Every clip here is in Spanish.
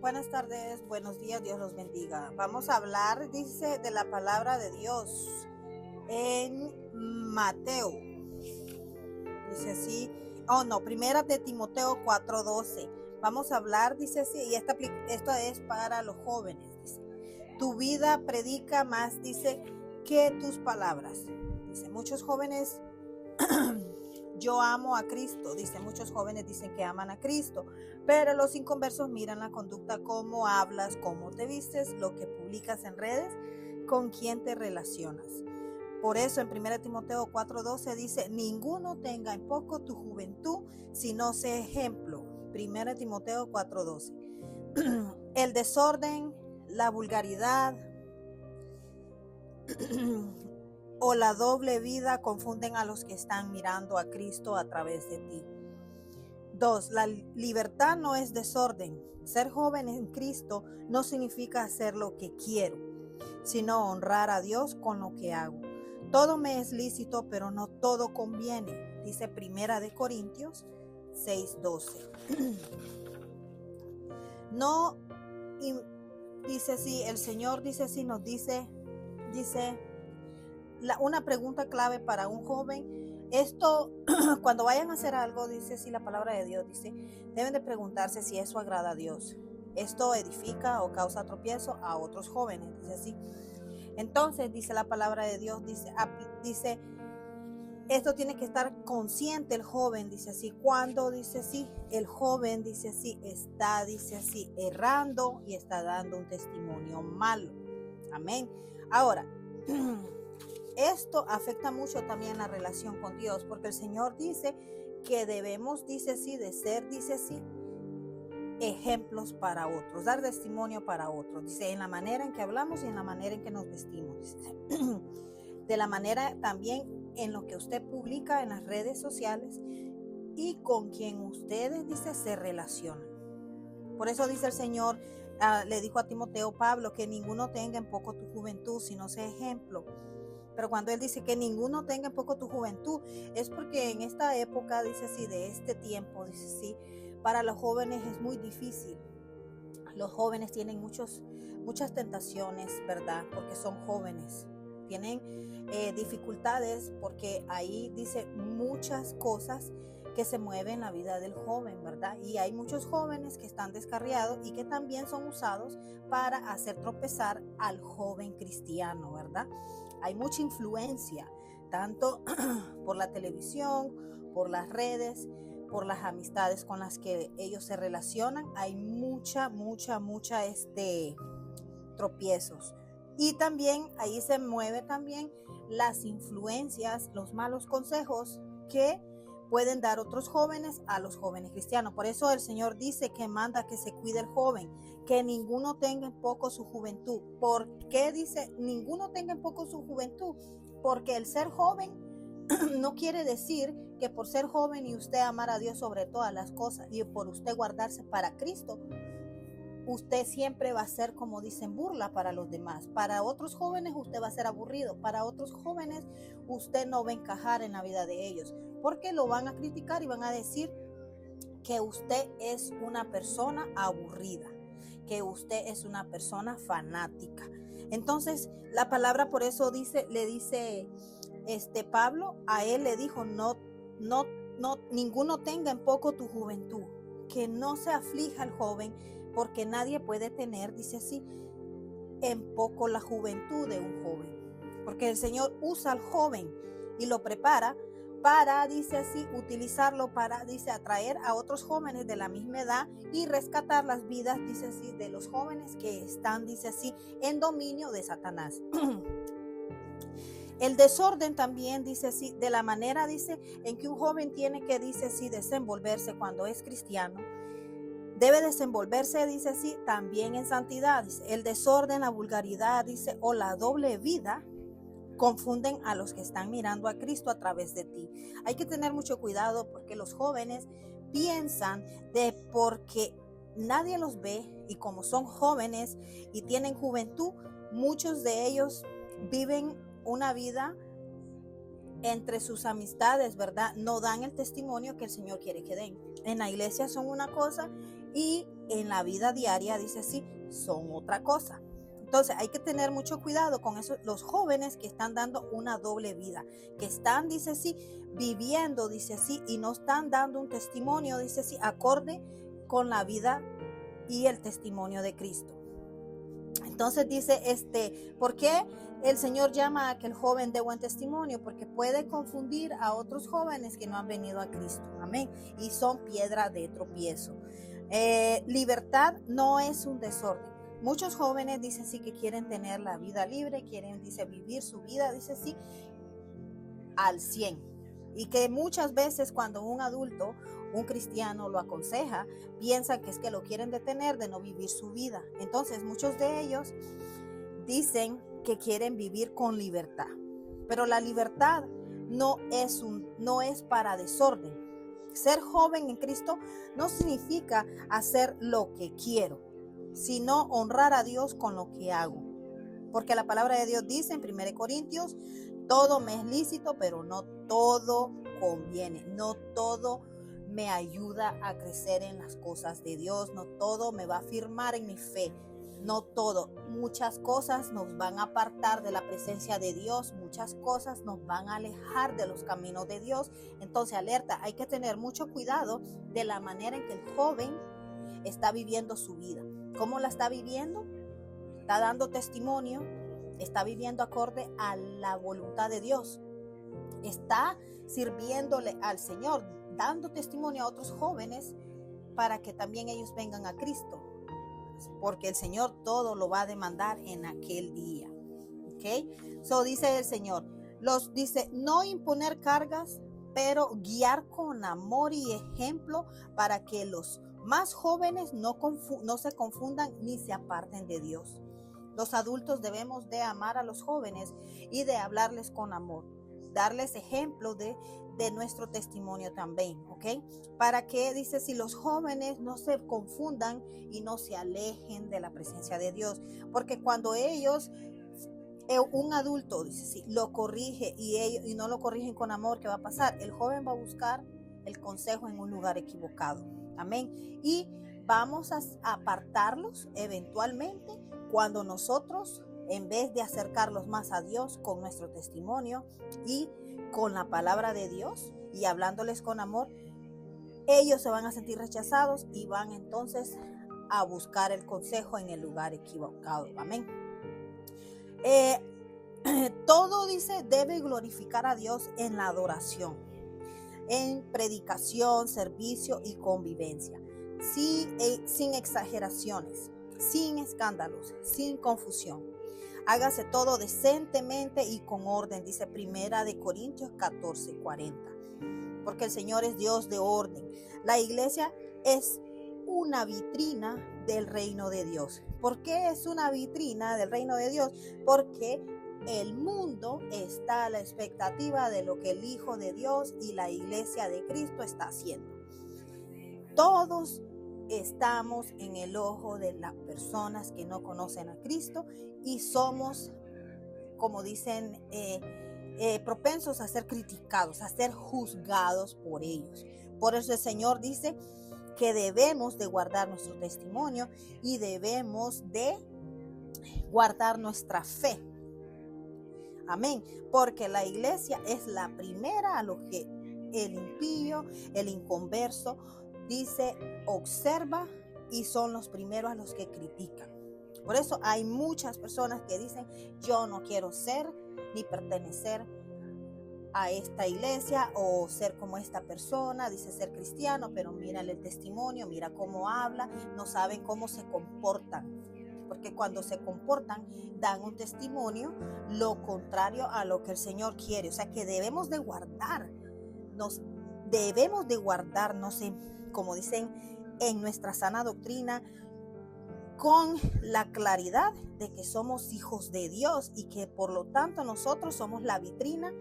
Buenas tardes, buenos días, Dios los bendiga. Vamos a hablar, dice, de la palabra de Dios en Mateo. Dice así, primera de Timoteo 4:12. Vamos a hablar, dice así, y esto es para los jóvenes, dice. Tu vida predica más, dice, que tus palabras. Dice, muchos jóvenes yo amo a Cristo, dice, muchos jóvenes dicen que aman a Cristo, pero los inconversos miran la conducta, cómo hablas, cómo te vistes, lo que publicas en redes, con quién te relacionas. Por eso en 1 Timoteo 4:12 dice, ninguno tenga en poco tu juventud, sino sea ejemplo. 1 Timoteo 4:12. El desorden, la vulgaridad o la doble vida confunden a los que están mirando a Cristo a través de ti. 2. La libertad no es desorden. Ser joven en Cristo no significa hacer lo que quiero, sino honrar a Dios con lo que hago. Todo me es lícito, pero no todo conviene, dice 1 Corintios 6:12. No, dice así, el Señor dice así, nos dice una pregunta clave para un joven. Esto, cuando vayan a hacer algo, dice así la palabra de Dios, dice, deben de preguntarse si eso agrada a Dios. Esto edifica o causa tropiezo a otros jóvenes, dice así. Entonces, dice la palabra de Dios, dice, esto tiene que estar consciente el joven, dice así. Cuando, dice así, el joven, dice así, está, dice así, errando y está dando un testimonio malo. Amén. Ahora, esto afecta mucho también la relación con Dios, porque el Señor dice que debemos, dice así, de ser, dice así, ejemplos para otros, dar testimonio para otros. Dice, en la manera en que hablamos y en la manera en que nos vestimos. Dice, de la manera también en lo que usted publica en las redes sociales y con quien ustedes, dice, se relacionan. Por eso dice el Señor, le dijo a Timoteo Pablo, que ninguno tenga en poco tu juventud, sino sea ejemplo. Pero cuando él dice que ninguno tenga en poco tu juventud, es porque en esta época, dice así, de este tiempo, dice así, para los jóvenes es muy difícil. Los jóvenes tienen muchas tentaciones, ¿verdad? Porque son jóvenes. Tienen dificultades porque ahí dice muchas cosas que se mueven en la vida del joven, ¿verdad? Y hay muchos jóvenes que están descarriados y que también son usados para hacer tropezar al joven cristiano, ¿verdad? Hay mucha influencia, tanto por la televisión, por las redes, por las amistades con las que ellos se relacionan. Hay mucha tropiezos. Y también ahí se mueve también las influencias, los malos consejos que pueden dar otros jóvenes a los jóvenes cristianos. Por eso el Señor dice que manda que se cuide el joven, que ninguno tenga en poco su juventud. ¿Por qué dice ninguno tenga en poco su juventud? Porque el ser joven no quiere decir que por ser joven y usted amar a Dios sobre todas las cosas y por usted guardarse para Cristo, usted siempre va a ser, como dicen, burla para los demás. Para otros jóvenes usted va a ser aburrido. Para otros jóvenes usted no va a encajar en la vida de ellos, porque lo van a criticar y van a decir que usted es una persona aburrida, que usted es una persona fanática. Entonces la palabra, por eso le dice Pablo, a él le dijo, no, ninguno tenga en poco tu juventud, que no se aflija el joven, porque nadie puede tener, dice así, en poco la juventud de un joven, porque el Señor usa al joven y lo prepara para, dice así, utilizarlo para, dice, atraer a otros jóvenes de la misma edad y rescatar las vidas, dice así, de los jóvenes que están, dice así, en dominio de Satanás. El desorden también, dice así, de la manera, dice, en que un joven tiene que, dice así, desenvolverse cuando es cristiano. Debe desenvolverse, dice así, también en santidad. Dice, el desorden, la vulgaridad, dice, o la doble vida confunden a los que están mirando a Cristo a través de ti. Hay que tener mucho cuidado porque los jóvenes piensan de porque nadie los ve y como son jóvenes y tienen juventud, muchos de ellos viven una vida entre sus amistades, ¿verdad? No dan el testimonio que el Señor quiere que den. En la iglesia son una cosa y en la vida diaria, dice así, son otra cosa. Entonces hay que tener mucho cuidado con eso, los jóvenes que están dando una doble vida, que están, dice así, viviendo, dice así, y no están dando un testimonio, dice así, acorde con la vida y el testimonio de Cristo. Entonces dice, ¿por qué el Señor llama a que el joven dé buen testimonio? Porque puede confundir a otros jóvenes que no han venido a Cristo, amén, y son piedra de tropiezo. Libertad no es un desorden. Muchos jóvenes dicen sí que quieren tener la vida libre, quieren, dice, vivir su vida, dice sí, al 100. Y que muchas veces cuando un adulto, un cristiano lo aconseja, piensan que es que lo quieren detener de no vivir su vida. Entonces muchos de ellos dicen que quieren vivir con libertad. Pero la libertad no es para desorden. Ser joven en Cristo no significa hacer lo que quiero, sino honrar a Dios con lo que hago. Porque la palabra de Dios dice en 1 Corintios, todo me es lícito, pero no todo conviene, no todo me ayuda a crecer en las cosas de Dios, no todo me va a afirmar en mi fe, no todo. Muchas cosas nos van a apartar de la presencia de Dios, muchas cosas nos van a alejar de los caminos de Dios. Entonces, alerta, hay que tener mucho cuidado de la manera en que el joven está viviendo su vida. ¿Cómo la está viviendo? Está dando testimonio, está viviendo acorde a la voluntad de Dios, está sirviéndole al Señor, dando testimonio a otros jóvenes para que también ellos vengan a Cristo, porque el Señor todo lo va a demandar en aquel día. ¿Ok? So dice el Señor, dice, no imponer cargas, pero guiar con amor y ejemplo para que los más jóvenes no se confundan ni se aparten de Dios. Los adultos debemos de amar a los jóvenes y de hablarles con amor, darles ejemplo de nuestro testimonio también, ¿ok? Para que, dice, si los jóvenes no se confundan y no se alejen de la presencia de Dios, porque cuando ellos, un adulto, dice, si lo corrige y no lo corrigen con amor, ¿qué va a pasar? El joven va a buscar el consejo en un lugar equivocado, amén, y vamos a apartarlos eventualmente cuando nosotros, en vez de acercarlos más a Dios con nuestro testimonio y con la palabra de Dios y hablándoles con amor, ellos se van a sentir rechazados y van entonces a buscar el consejo en el lugar equivocado. Amén. Todo, dice, debe glorificar a Dios en la adoración, en predicación, servicio y convivencia, sin exageraciones, sin escándalos, sin confusión. Hágase todo decentemente y con orden, dice 1 Corintios 14:40. Porque el Señor es Dios de orden. La iglesia es una vitrina del reino de Dios. ¿Por qué es una vitrina del reino de Dios? Porque el mundo está a la expectativa de lo que el Hijo de Dios y la iglesia de Cristo está haciendo. Todos estamos en el ojo de las personas que no conocen a Cristo y somos, como dicen, propensos a ser criticados, a ser juzgados por ellos. Por eso el Señor dice que debemos de guardar nuestro testimonio y debemos de guardar nuestra fe. Amén. Porque la iglesia es la primera a lo que el impío, el inconverso, dice, observa, y son los primeros a los que critican. Por eso hay muchas personas que dicen, yo no quiero ser ni pertenecer a esta iglesia o ser como esta persona, dice ser cristiano, pero mira el testimonio, mira cómo habla, no saben cómo se comportan. Porque cuando se comportan, dan un testimonio lo contrario a lo que el Señor quiere. O sea que debemos de guardarnos como dicen en nuestra sana doctrina, con la claridad de que somos hijos de Dios y que por lo tanto nosotros somos la vitrina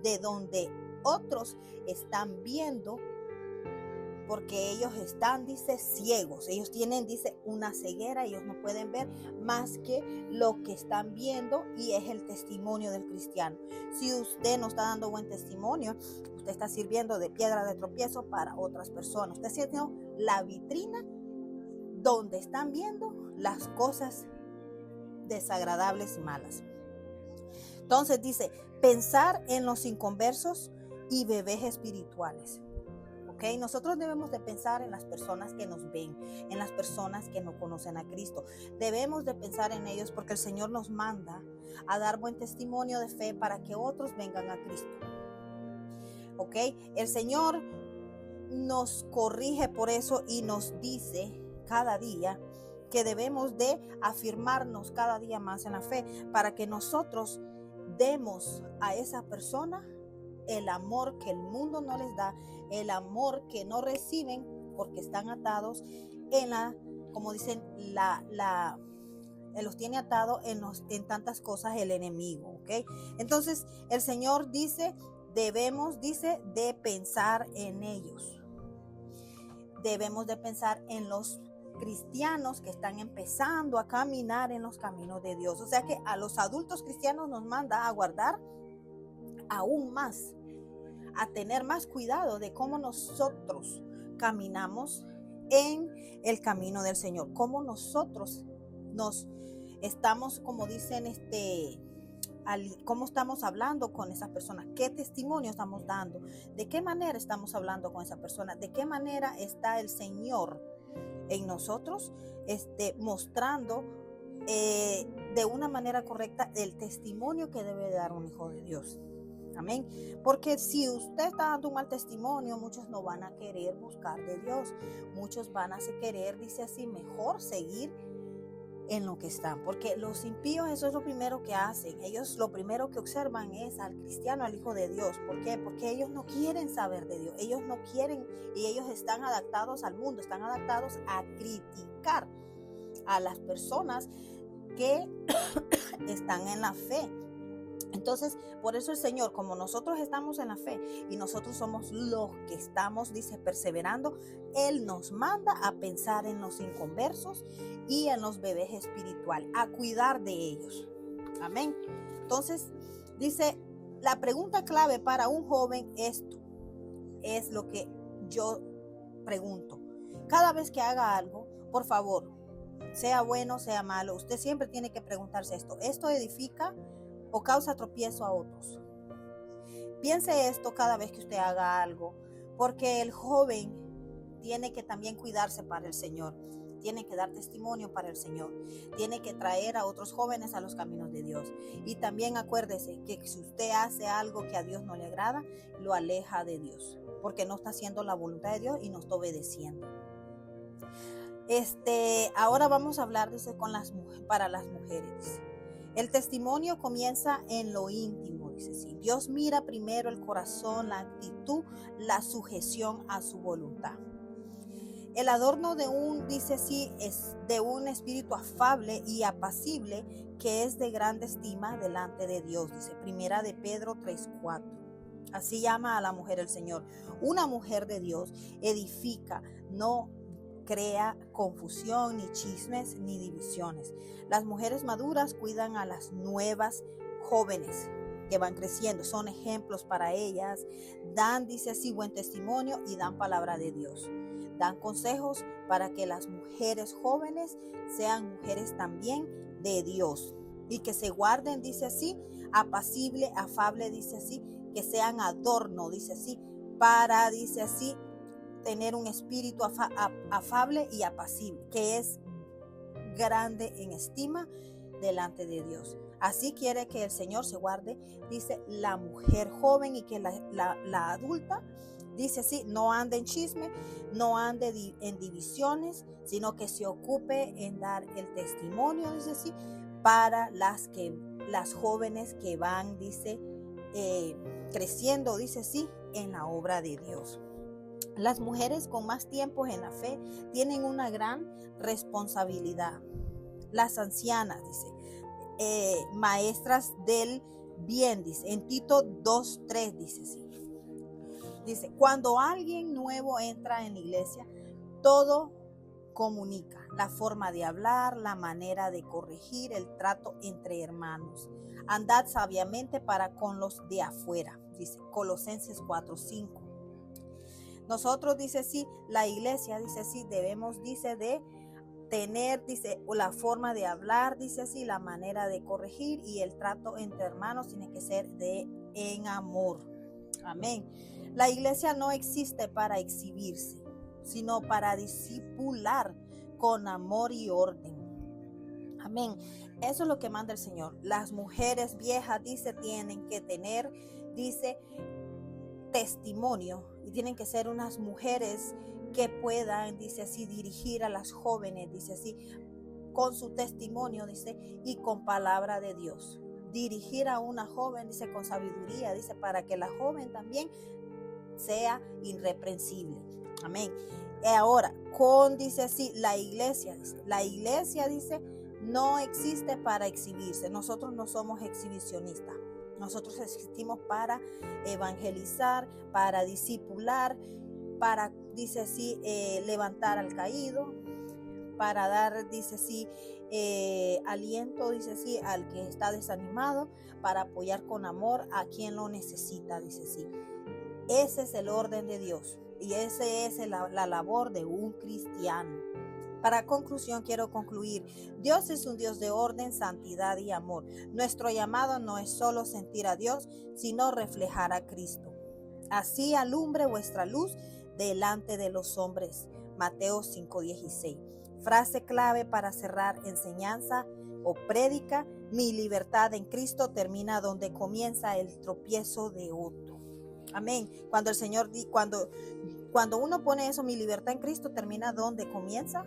de donde otros están viendo, porque ellos están, dice, ciegos. Ellos tienen, dice, una ceguera, ellos no pueden ver más que lo que están viendo, y es el testimonio del cristiano. Si usted no está dando buen testimonio, está sirviendo de piedra de tropiezo para otras personas. Usted está siendo la vitrina donde están viendo las cosas desagradables y malas. Entonces dice, pensar en los inconversos y bebés espirituales. ¿Okay? Nosotros debemos de pensar en las personas que nos ven, en las personas que no conocen a Cristo. Debemos de pensar en ellos porque el Señor nos manda a dar buen testimonio de fe para que otros vengan a Cristo. ¿Ok? El Señor nos corrige por eso y nos dice cada día que debemos de afirmarnos cada día más en la fe para que nosotros demos a esa persona el amor que el mundo no les da, el amor que no reciben porque están atados en la, como dicen, los tiene atados en tantas cosas el enemigo, ¿ok? Entonces el Señor dice, debemos, dice, de pensar en ellos. Debemos de pensar en los cristianos que están empezando a caminar en los caminos de Dios. O sea que a los adultos cristianos nos manda a guardar aún más, a tener más cuidado de cómo nosotros caminamos en el camino del Señor, cómo nosotros nos estamos, como dicen, cómo estamos hablando con esa persona, qué testimonio estamos dando, de qué manera estamos hablando con esa persona, de qué manera está el Señor en nosotros, mostrando de una manera correcta el testimonio que debe dar un hijo de Dios. Amén. Porque si usted está dando un mal testimonio, muchos no van a querer buscar de Dios. Muchos van a querer, dice así, mejor seguir en lo que están. Porque los impíos, eso es lo primero que hacen. Ellos lo primero que observan es al cristiano, al hijo de Dios. ¿Por qué? Porque ellos no quieren saber de Dios. Ellos no quieren, y ellos están adaptados al mundo, están adaptados a criticar a las personas que están en la fe. Entonces, por eso el Señor, como nosotros estamos en la fe y nosotros somos los que estamos, dice, perseverando, Él nos manda a pensar en los inconversos y en los bebés espirituales, a cuidar de ellos. Amén. Entonces, dice, la pregunta clave para un joven es lo que yo pregunto. Cada vez que haga algo, por favor, sea bueno, sea malo, usted siempre tiene que preguntarse esto. ¿Esto edifica o causa tropiezo a otros? Piense esto cada vez que usted haga algo, porque el joven tiene que también cuidarse para el Señor, tiene que dar testimonio para el Señor, tiene que traer a otros jóvenes a los caminos de Dios. Y también acuérdese que si usted hace algo que a Dios no le agrada, lo aleja de Dios, porque no está haciendo la voluntad de Dios y no está obedeciendo. Ahora vamos a hablar, dice, para las mujeres, dice. El testimonio comienza en lo íntimo, dice así. Dios mira primero el corazón, la actitud, la sujeción a su voluntad. El adorno dice así, es de un espíritu afable y apacible que es de grande estima delante de Dios, dice Primera de Pedro 3:4. Así llama a la mujer el Señor. Una mujer de Dios edifica, no crea confusión, ni chismes, ni divisiones. Las mujeres maduras cuidan a las nuevas jóvenes que van creciendo, son ejemplos para ellas, dan, dice así, buen testimonio y dan palabra de Dios. Dan consejos para que las mujeres jóvenes sean mujeres también de Dios y que se guarden, dice así, apacible, afable, dice así, que sean adorno, dice así, para, dice así, tener un espíritu afable y apacible, que es grande en estima delante de Dios. Así quiere que el Señor se guarde, dice, la mujer joven, y que la adulta, dice así, no ande en chisme, no ande en divisiones, sino que se ocupe en dar el testimonio, dice así, para las jóvenes que van, dice, creciendo, dice así, en la obra de Dios. Las mujeres con más tiempo en la fe tienen una gran responsabilidad. Las ancianas, dice, maestras del bien, dice, en Tito 2:3 dice así. Dice, cuando alguien nuevo entra en la iglesia, todo comunica, la forma de hablar, la manera de corregir, el trato entre hermanos. Andad sabiamente para con los de afuera, dice Colosenses 4:5. Nosotros, dice sí, la iglesia, dice sí, debemos, dice, de tener, dice, la forma de hablar, dice así, la manera de corregir y el trato entre hermanos tiene que ser en amor. Amén. La iglesia no existe para exhibirse, sino para discipular con amor y orden. Amén. Eso es lo que manda el Señor. Las mujeres viejas, dice, tienen que tener, dice, testimonio, y tienen que ser unas mujeres que puedan, dice así, dirigir a las jóvenes, dice así, con su testimonio, dice, y con palabra de Dios. Dirigir a una joven, dice, con sabiduría, dice, para que la joven también sea irreprensible. Amén. Y ahora, dice así, la iglesia, dice, no existe para exhibirse. Nosotros no somos exhibicionistas. Nosotros existimos para evangelizar, para discipular, para, dice así, levantar al caído, para dar, dice así, aliento, dice así, al que está desanimado, para apoyar con amor a quien lo necesita, dice así. Ese es el orden de Dios y esa es la labor de un cristiano. Para conclusión, quiero concluir. Dios es un Dios de orden, santidad y amor. Nuestro llamado no es solo sentir a Dios, sino reflejar a Cristo. Así alumbre vuestra luz delante de los hombres. Mateo 5:16. Frase clave para cerrar enseñanza o prédica: mi libertad en Cristo termina donde comienza el tropiezo de otro. Amén. Cuando el Señor, cuando uno pone eso, mi libertad en Cristo termina donde comienza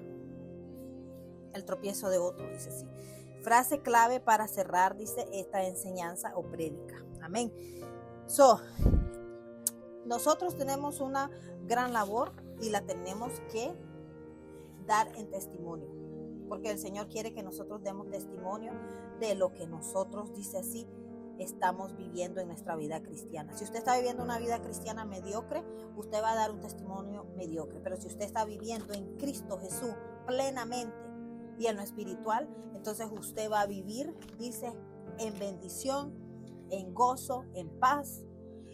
el tropiezo de otro, dice así. Frase clave para cerrar, dice, esta enseñanza o prédica. Amén. Nosotros tenemos una gran labor y la tenemos que dar en testimonio, porque el Señor quiere que nosotros demos testimonio de lo que nosotros, dice así, estamos viviendo en nuestra vida cristiana. Si usted está viviendo una vida cristiana mediocre, usted va a dar un testimonio mediocre, pero si usted está viviendo en Cristo Jesús plenamente y en lo espiritual, entonces usted va a vivir, dice, en bendición, en gozo, en paz,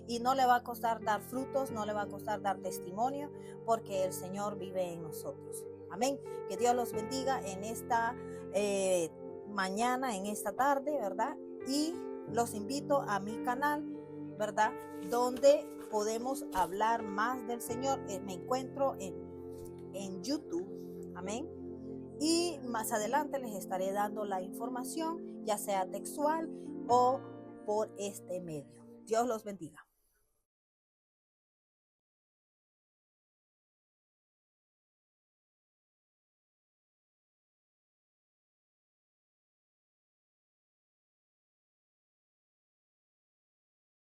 y no le va a costar dar frutos, no le va a costar dar testimonio, porque el Señor vive en nosotros. Amén. Que Dios los bendiga en esta mañana, en esta tarde, ¿verdad? Y los invito a mi canal, ¿verdad? Donde podemos hablar más del Señor. Me encuentro en YouTube. Amén. Y más adelante les estaré dando la información, ya sea textual o por este medio. Dios los bendiga.